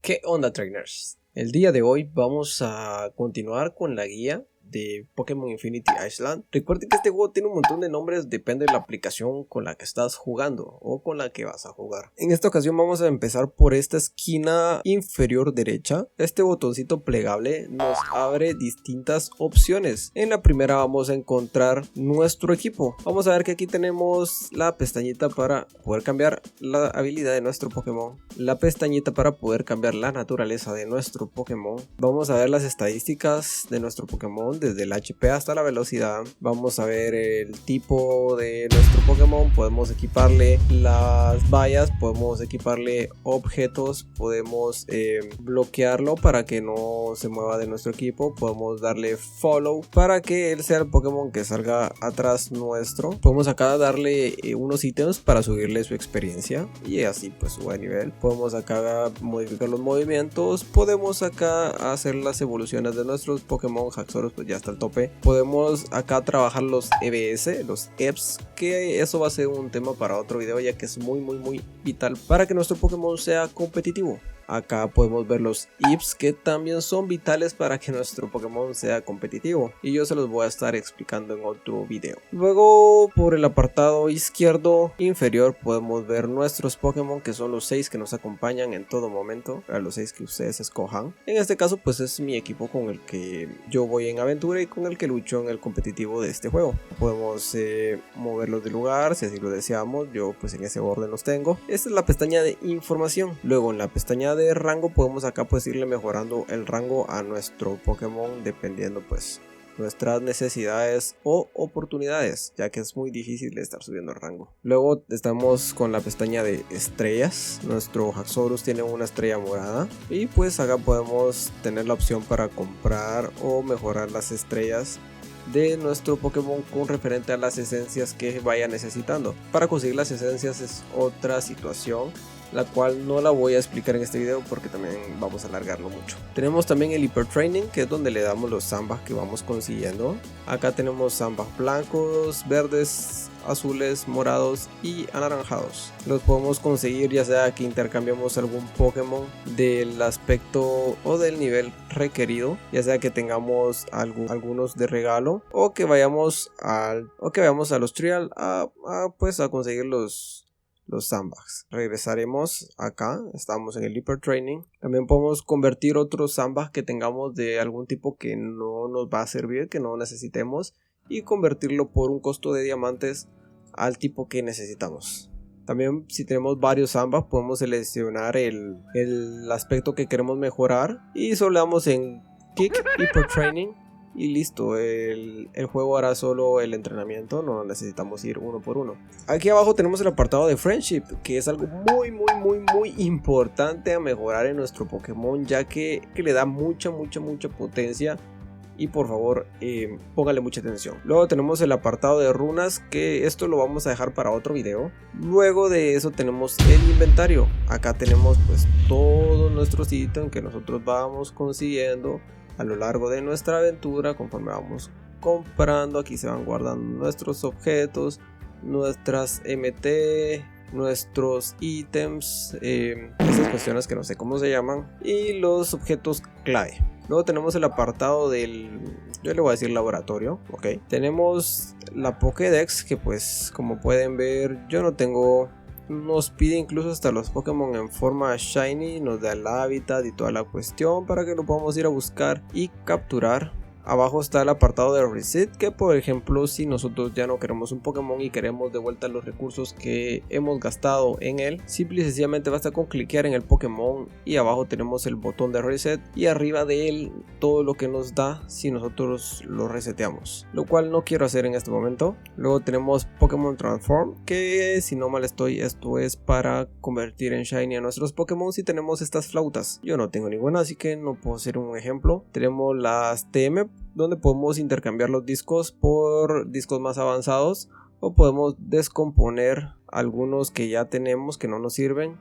¿Qué onda, trainers? El día de hoy vamos a continuar con la guía de Pokémon Infinity Island. Recuerden que este juego tiene un montón de nombres, depende de la aplicación con la que estás jugando o con la que vas a jugar. En esta ocasión vamos a empezar por esta esquina inferior derecha. Este botoncito plegable nos abre distintas opciones. En la primera vamos a encontrar nuestro equipo. Vamos a ver que aquí tenemos la pestañita para poder cambiar la habilidad de nuestro Pokémon, la pestañita para poder cambiar la naturaleza de nuestro Pokémon. Vamos a ver las estadísticas de nuestro Pokémon desde el HP hasta la velocidad. Vamos a ver el tipo de nuestro Pokémon. Podemos equiparle las vallas, podemos equiparle objetos, podemos bloquearlo para que no se mueva de nuestro equipo, podemos darle follow para que él sea el Pokémon que salga atrás nuestro. Podemos acá darle unos ítems para subirle su experiencia y así pues sube de nivel. Podemos acá modificar los movimientos, podemos acá hacer las evoluciones de nuestros Pokémon. Haxorus pues ya está al tope. Podemos acá trabajar los EBS, los EVs, que eso va a ser un tema para otro video, ya que es muy vital para que nuestro Pokémon sea competitivo. Acá podemos ver los IVs, que también son vitales para que nuestro Pokémon sea competitivo, y yo se los voy a estar explicando en otro video. Luego, por el apartado izquierdo inferior podemos ver nuestros Pokémon, que son los 6 que nos acompañan en todo momento, a los 6 que ustedes escojan. En este caso pues es mi equipo con el que yo voy en aventura y con el que lucho en el competitivo de este juego. Podemos moverlos de lugar si así lo deseamos. Yo pues en ese orden los tengo. Esta es la pestaña de información. Luego en la pestaña de rango podemos acá pues irle mejorando el rango a nuestro Pokémon dependiendo pues nuestras necesidades o oportunidades, ya que es muy difícil de estar subiendo el rango. Luego estamos con la pestaña de estrellas. Nuestro Haxorus tiene una estrella morada y pues acá podemos tener la opción para comprar o mejorar las estrellas de nuestro Pokémon con referente a las esencias que vaya necesitando. Para conseguir las esencias es otra situación, la cual no la voy a explicar en este video porque también vamos a alargarlo mucho. Tenemos también el Hyper Training, que es donde le damos los zambas que vamos consiguiendo. Acá tenemos zambas blancos, verdes, azules, morados y anaranjados. Los podemos conseguir ya sea que intercambiemos algún Pokémon del aspecto o del nivel requerido, ya sea que tengamos algunos de regalo o que vayamos a los trial a conseguir los zambas. Regresaremos acá, estamos en el Hyper Training. También podemos convertir otros zambas que tengamos de algún tipo que no nos va a servir, que no necesitemos, y convertirlo por un costo de diamantes al tipo que necesitamos. También si tenemos varios zambas podemos seleccionar el aspecto que queremos mejorar y solo le damos en Kick Hyper Training y listo, el juego hará solo el entrenamiento, no necesitamos ir uno por uno. Aquí abajo tenemos el apartado de Friendship, que es algo muy importante a mejorar en nuestro Pokémon, ya que le da mucha potencia. Y por favor póngale mucha atención. Luego tenemos el apartado de runas, que esto lo vamos a dejar para otro video. Luego de eso tenemos el inventario. Acá tenemos pues todos nuestros ítems que nosotros vamos consiguiendo a lo largo de nuestra aventura. Conforme vamos comprando, aquí se van guardando nuestros objetos, nuestras MT, nuestros ítems, esas cuestiones que no sé cómo se llaman, y los objetos clave. Luego tenemos el apartado yo le voy a decir laboratorio, ok. Tenemos la Pokédex, que pues como pueden ver yo no tengo. Nos pide incluso hasta los Pokémon en forma shiny, nos da el hábitat y toda la cuestión para que lo podamos ir a buscar y capturar. Abajo está el apartado de Reset, que por ejemplo si nosotros ya no queremos un Pokémon y queremos de vuelta los recursos que hemos gastado en él, simple y sencillamente basta con cliquear en el Pokémon y abajo tenemos el botón de Reset y arriba de él todo lo que nos da si nosotros lo reseteamos, lo cual no quiero hacer en este momento. Luego tenemos Pokémon Transform, que si no mal estoy, esto es para convertir en shiny a nuestros Pokémon si tenemos estas flautas. Yo no tengo ninguna, así que no puedo hacer un ejemplo. Tenemos las TM, donde podemos intercambiar los discos por discos más avanzados, o podemos descomponer algunos que ya tenemos que no nos sirven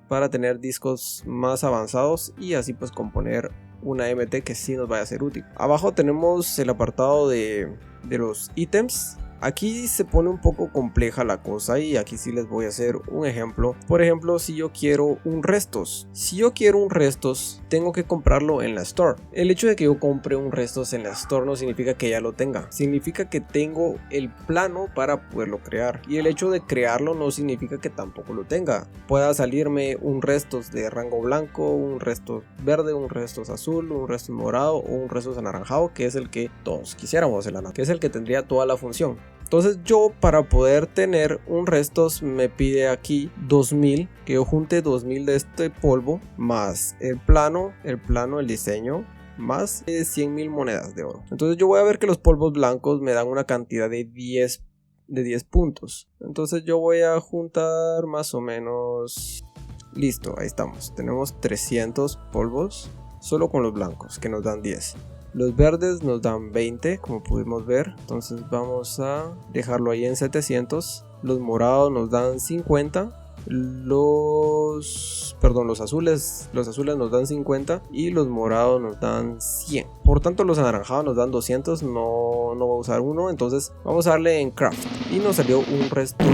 para tener discos más avanzados y así pues componer una MT que sí nos vaya a ser útil. Abajo tenemos el apartado de los ítems. Aquí se pone un poco compleja la cosa y aquí sí les voy a hacer un ejemplo. Por ejemplo, si yo quiero un restos. Si yo quiero un restos, tengo que comprarlo en la store. El hecho de que yo compre un restos en la store no significa que ya lo tenga. Significa que tengo el plano para poderlo crear. Y el hecho de crearlo no significa que tampoco lo tenga. Pueda salirme un restos de rango blanco, un restos verde, un restos azul, un restos morado o un restos anaranjado, que es el que todos quisiéramos, que es el que tendría toda la función. Entonces yo, para poder tener un restos, me pide aquí 2000, que yo junte 2000 de este polvo más el plano, el diseño, más 100.000 monedas de oro. Entonces yo voy a ver que los polvos blancos me dan una cantidad de 10 puntos. Entonces yo voy a juntar más o menos. Listo, ahí estamos. Tenemos 300 polvos solo con los blancos, que nos dan 10. Los verdes nos dan 20, como pudimos ver. Entonces vamos a dejarlo ahí en 700. Los morados nos dan 50. Los azules nos dan 50 y los morados nos dan 100. Por tanto, los anaranjados nos dan 200. No voy a usar uno, entonces vamos a darle en craft y nos salió un restos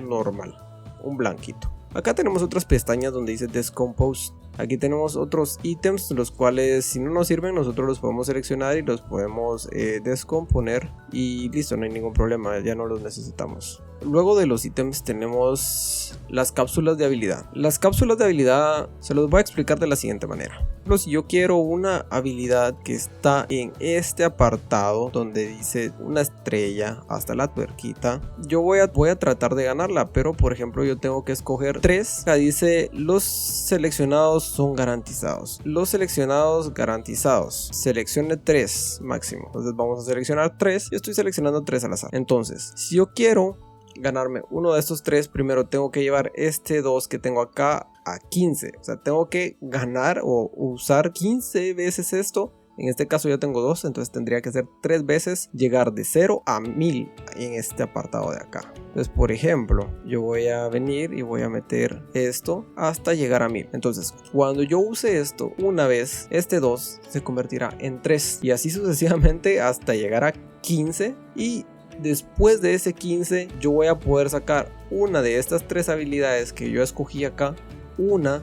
normal, un blanquito. Acá tenemos otras pestañas donde dice Descompose. Aquí tenemos otros ítems, los cuales si no nos sirven nosotros los podemos seleccionar y los podemos descomponer y listo, no hay ningún problema, ya no los necesitamos. Luego de los ítems tenemos las cápsulas de habilidad. Las cápsulas de habilidad se los voy a explicar de la siguiente manera. Pero si yo quiero una habilidad que está en este apartado donde dice una estrella hasta la tuerquita, yo voy a tratar de ganarla, pero por ejemplo yo tengo que escoger 3. Acá dice los seleccionados son garantizados. Los seleccionados garantizados. Seleccione 3 máximo. Entonces vamos a seleccionar 3. Yo estoy seleccionando 3 al azar. Entonces, si yo quiero ganarme uno de estos 3, primero tengo que llevar este 2 que tengo acá a 15. O sea, tengo que ganar o usar 15 veces esto. En este caso yo tengo 2, entonces tendría que ser 3 veces llegar de 0 a 1000 en este apartado de acá. Entonces, por ejemplo, yo voy a venir y voy a meter esto hasta llegar a 1000. Entonces, cuando yo use esto una vez, este 2 se convertirá en 3 y así sucesivamente hasta llegar a 15. Y después de ese 15 yo voy a poder sacar una de estas 3 habilidades que yo escogí acá, una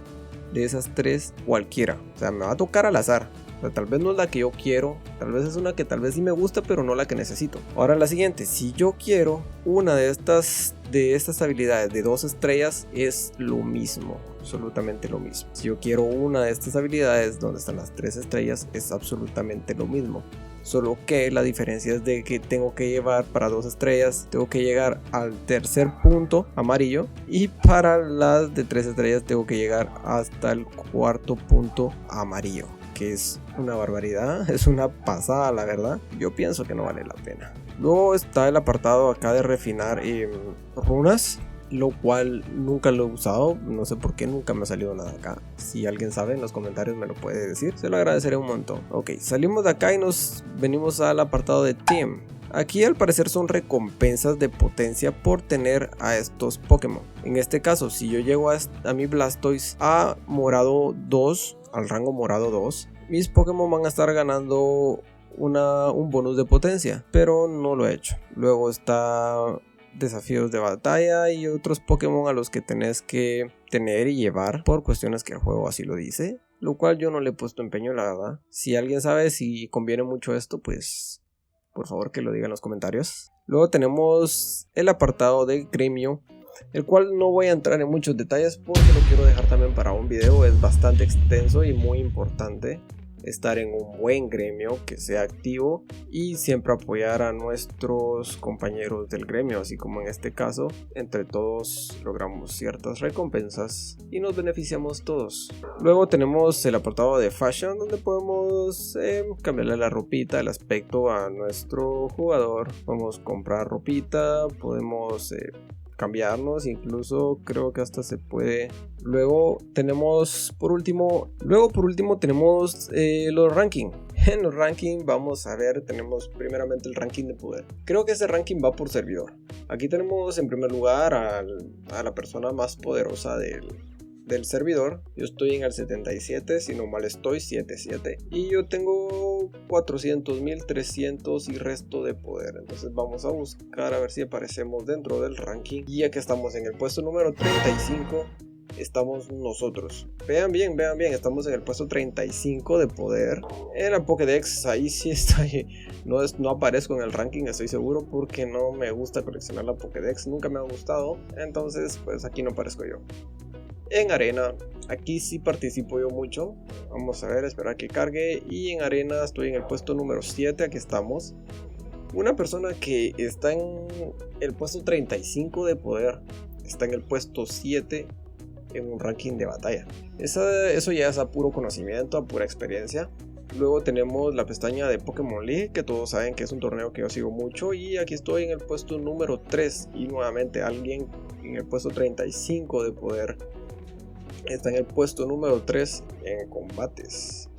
de esas 3 cualquiera. O sea, me va a tocar al azar. O sea, tal vez no es la que yo quiero, tal vez es una que tal vez sí me gusta, pero no la que necesito. Ahora la siguiente, si yo quiero una de estas habilidades de 2 estrellas, es lo mismo, absolutamente lo mismo. Si yo quiero una de estas habilidades donde están las 3 estrellas, es absolutamente lo mismo. Solo que la diferencia es de que tengo que llevar para 2 estrellas, tengo que llegar al tercer punto amarillo, y para las de 3 estrellas tengo que llegar hasta el cuarto punto amarillo, que es una barbaridad, es una pasada la verdad. Yo pienso que no vale la pena. Luego está el apartado acá de refinar runas, lo cual nunca lo he usado, no sé por qué nunca me ha salido nada acá. Si alguien sabe en los comentarios me lo puede decir, se lo agradeceré un montón. Ok, salimos de acá y nos venimos al apartado de Team. Aquí al parecer son recompensas de potencia por tener a estos Pokémon. En este caso, si yo llego a mi Blastoise a morado 2, al rango morado 2, mis Pokémon van a estar ganando un bonus de potencia, pero no lo he hecho. Luego está desafíos de batalla y otros Pokémon a los que tenés que tener y llevar por cuestiones que el juego así lo dice, lo cual yo no le he puesto empeño, la verdad. Si alguien sabe si conviene mucho esto, pues por favor que lo diga en los comentarios. Luego tenemos el apartado de gremio, el cual no voy a entrar en muchos detalles porque lo quiero dejar también para un video. Es bastante extenso y muy importante estar en un buen gremio que sea activo y siempre apoyar a nuestros compañeros del gremio, así como en este caso entre todos logramos ciertas recompensas y nos beneficiamos todos. Luego tenemos el apartado de fashion, donde podemos cambiarle la ropita, el aspecto a nuestro jugador. Podemos comprar ropita, podemos cambiarnos, incluso creo que hasta se puede. Luego tenemos por último tenemos los rankings. En los rankings vamos a ver, tenemos primeramente el ranking de poder. Creo que ese ranking va por servidor. Aquí tenemos en primer lugar a la persona más poderosa del servidor. Yo estoy en el 77, si no mal estoy, 77. Y yo tengo 400.300 y resto de poder. Entonces vamos a buscar a ver si aparecemos dentro del ranking. Y ya que estamos en el puesto número 35, estamos nosotros. Vean bien, estamos en el puesto 35 de poder. En la Pokédex, ahí sí estoy. No aparezco en el ranking, estoy seguro, porque no me gusta coleccionar la Pokédex. Nunca me ha gustado. Entonces, pues aquí no aparezco yo. En arena, aquí sí participo yo mucho. Vamos a ver, esperar que cargue. Y en arena estoy en el puesto número 7, aquí estamos. Una persona que está en el puesto 35 de poder está en el puesto 7 en un ranking de batalla. Eso ya es a puro conocimiento, a pura experiencia. Luego tenemos la pestaña de Pokémon League, que todos saben que es un torneo que yo sigo mucho, y aquí estoy en el puesto número 3 y nuevamente alguien en el puesto 35 de poder está en el puesto número 3 en combates.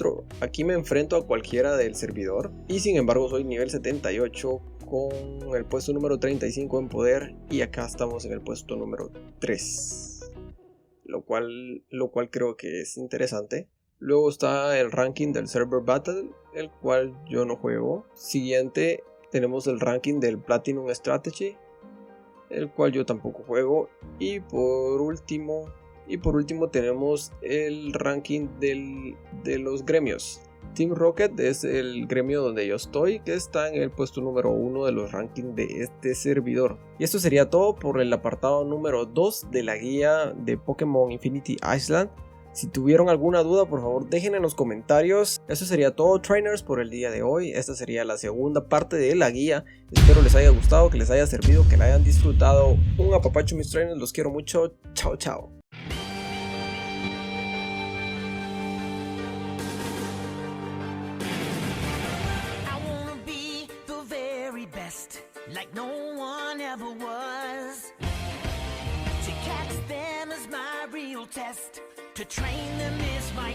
Aquí me enfrento a cualquiera del servidor y sin embargo soy nivel 78 con el puesto número 35 en poder, y acá estamos en el puesto número 3, lo cual creo que es interesante. Luego está el ranking del Server Battle, el cual yo no juego. Siguiente tenemos el ranking del Platinum Strategy, el cual yo tampoco juego. Y por último tenemos el ranking de los gremios. Team Rocket es el gremio donde yo estoy, que está en el puesto número 1 de los rankings de este servidor. Y esto sería todo por el apartado número 2 de la guía de Pokémon Infinity Island. Si tuvieron alguna duda, por favor dejen en los comentarios. Eso sería todo, trainers, por el día de hoy. Esta sería la segunda parte de la guía. Espero les haya gustado, que les haya servido, que la hayan disfrutado. Un apapacho, mis trainers, los quiero mucho. Chao, chao. Like no one ever was. To catch them is my real test. To train them is my